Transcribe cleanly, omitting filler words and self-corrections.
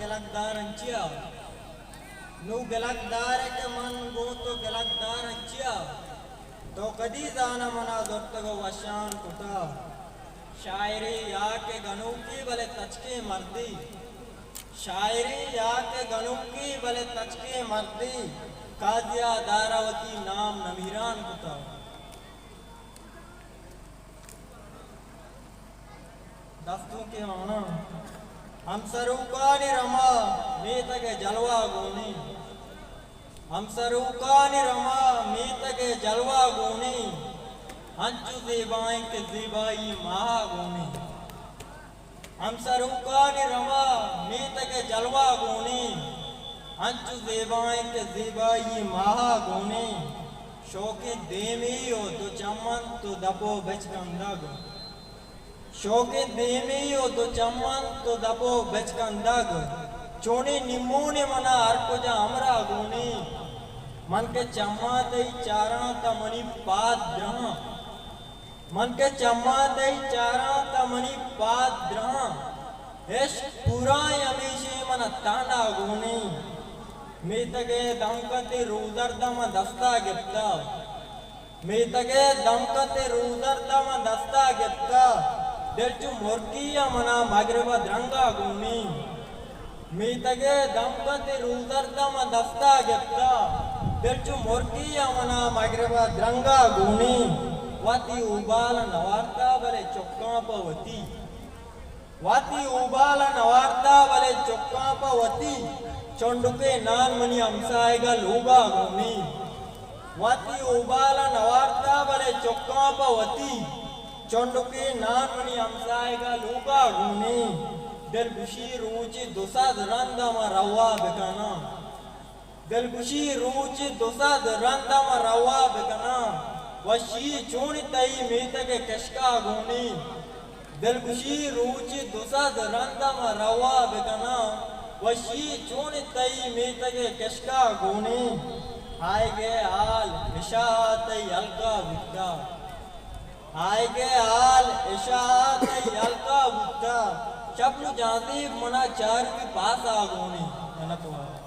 ಗೆಲಕ್ದಾರ್ ಅಂಚಿಯ नु ಗೆಲಕ್ದಾर के मन गो तो ಗೆಲಕ್ದಾर अंचिया तो कदी जाना मना दोस्तगो वशान कुटा शायरी या के गनुकी भले तचके मर्दी शायरी या के गनुकी भले तचके मर्दी काजिया दारावती नाम नमीरान कुटा दस्तों के माना हम सरूकानी रमा मीत के जलवा गोनी हम सरूकानी रमा मीत के जलवा गोनी हंचु ज़ेबाई के ज़ेबाई महा गोनी हम सरूकानी रमा मीत के जलवा गोनी हंचु ज़ेबाई के ज़ेबाई महा गोनी शौके देमी हो तो चमन तो दबो बचकंदग शौके देमी हो तो चमन तो दबो बचकंदग चोनी निमोने मना अर्कुजा हमरा गोनी मन के चम्मा दई चारा तमनी पाद द्रह मन के चम्मा दई चारा तमनी पाद द्रह हेश पूरा यमीशी मन तांडा गोनी मीतगे दमकते रूदर दम दस्ता गिफ्ता मीतगे दमकते रूदर दम दस्ता गिफ्ता दिलचु मोर्किया मना मगरब द्रंगा गोनी मीतगे दमकते रूदर दम दस्ता गिफ्ता दिलचु मोर्किया मना मगरब द्रंगा गोनी वाती उबाल नवारता बले चौका पवती वाती उबाल नवारता बले चौका पवती चोंडुके नान मनी हमसाएगा लोबा गोनी वाती उबाल नवारता बले चौका पवती चोंडुके नान मनी हमसाएगा लोबा गोनी दिलकुशी रूची दोसा रंदा मा रवा बेकाना दिलकुशी रूची दोसा रंदा मा रवा बेकाना वशी चोनी तई मीत के कशका गोनी दिलकुशी रूची दोसा रंदा मा रवा बेकाना वशी चोनी तई मीत के कशका गोनी आए गे आल निशा तई अलका बुद्धा आए गे आल इशा तई अलका बुद्धा शब्द जाती मना चार की पास आ गोनी है ना तुम्हारा